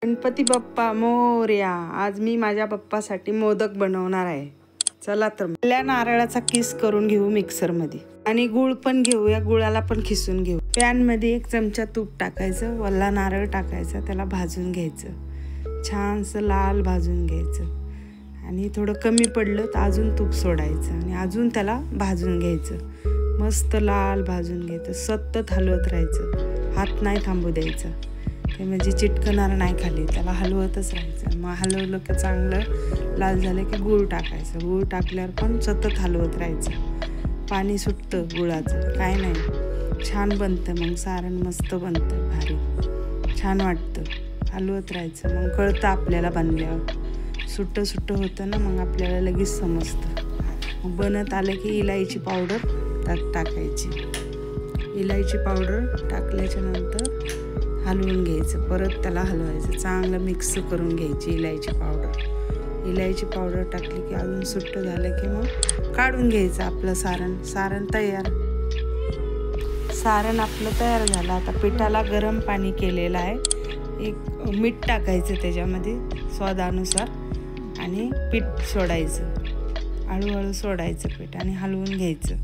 गणपती बाप्पा मोरया। आज मी माझ्या बाप्पासाठी मोदक बनवणार आहे। चला तर पहिल्या नारळाचा किस करून घेऊ मिक्सर मध्ये आणि गुळ पण घेऊया, गुळाला पण खिसून घेऊ। पॅन मध्ये 1 चमचा तूप टाकायचं, वल्ला नारळ टाकायचा, त्याला भाजून घ्यायचं, छानसं लाल भाजून घ्यायचं आणि थोडं कमी पडलं तर अजून तूप सोडायचं आणि अजून त्याला भाजून घ्यायचं, मस्त लाल भाजून घ्यायचं। सतत हलवत राहायचं, हात नाही थांबू द्यायचा, ते म्हणजे चिटकणार नाही खाली, त्याला हलवतच राहायचं। मग हलवलं की चांगलं लाल झालं की गूळ टाकायचं, गूळ टाकल्यावर पण सतत हलवत राहायचं, पाणी सुटतं गुळाचं, काय नाही, छान बनतं। मग सारण मस्त बनतं, भारी छान वाटतं, हलवत राहायचं। मग कळतं आपल्याला बनल्यावर, सुट्टं सुट्टं होतं ना, मग आपल्याला लगेच समजतं। मग बनत आलं की इलायची पावडर त्यात टाकायची, इलायची पावडर टाकल्याच्या नंतर हलवून घ्यायचं, परत त्याला हलवायचं, चांगलं मिक्स करून घ्यायची इलायची पावडर। इलायची पावडर टाकली की अजून सुट्ट झालं की मग काढून घ्यायचं आपलं सारण तयार। सारण आपलं तयार झालं। आता पिठाला गरम पाणी केलेलं आहे, 1 मीठ टाकायचं त्याच्यामध्ये स्वादानुसार आणि पीठ सोडायचं, हळूहळू सोडायचं पीठ आणि हलवून घ्यायचं,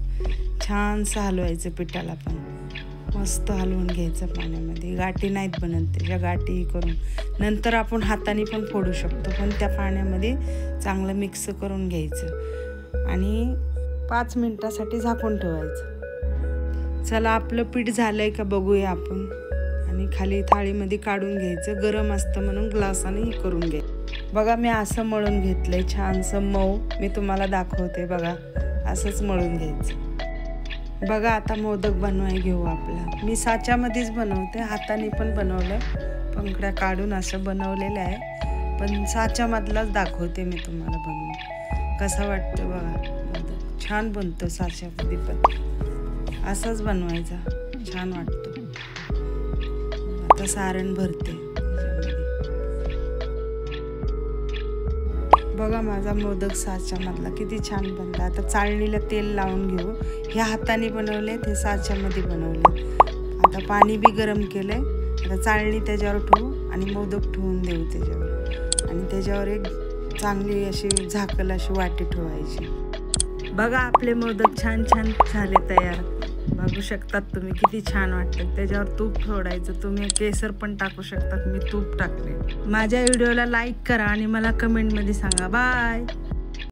छानसं हलवायचं पिठाला पण, मस्त हलवून घ्यायचं पाण्यामध्ये, गाठी नाहीत बनत, त्याच्या गाठी करून नंतर आपण हाताने पण फोडू शकतो, पण त्या पाण्यामध्ये चांगलं मिक्स करून घ्यायचं आणि 5 मिनिटासाठी झाकून ठेवायचं। चला आपलं पीठ झालंय का बघूया आपण, आणि खाली थाळीमध्ये काढून घ्यायचं, गरम असतं म्हणून ग्लासाने हे करून घ्यायचं। बघा मी असं मळून घेतलंय, छानसं मऊ, मी तुम्हाला दाखवते बघा, असंच मळून घ्यायचं। बघा आता मोदक बनवाय घेऊ आपला, मी साच्यामध्येच बनवते, हाताने पण बनवलंय, पंखड्या काढून असं बनवलेलं आहे, पण साच्यामधलाच दाखवते मी तुम्हाला बनवून, कसा वाटतं बघा मोदक, छान बनतो साच्यामध्ये पण, असाच बनवायचा, छान वाटतो। आता सारण भरते बघा, माझा मोदक साच्यामधला किती छान बनला। आता चाळणीला तेल लावून घेऊ, ह्या हाताने बनवले, ते साच्यामध्ये बनवले। आता पाणी बी गरम केलंय, आता चाळणी त्याच्यावर ठेवू आणि मोदक ठेवून देऊ त्याच्यावर, आणि त्याच्यावर एक चांगली अशी झाकल अशी वाटी ठेवायची। बघा आपले मोदक छान छान झाले तयार, बघू शकतात तुम्ही किती छान वाटतं। त्याच्यावर तूप सोडायचं, तुम्ही केसर पण टाकू शकतात, मी तूप टाकले। माझ्या व्हिडिओला लाईक करा आणि मला कमेंटमध्ये सांगा। बाय।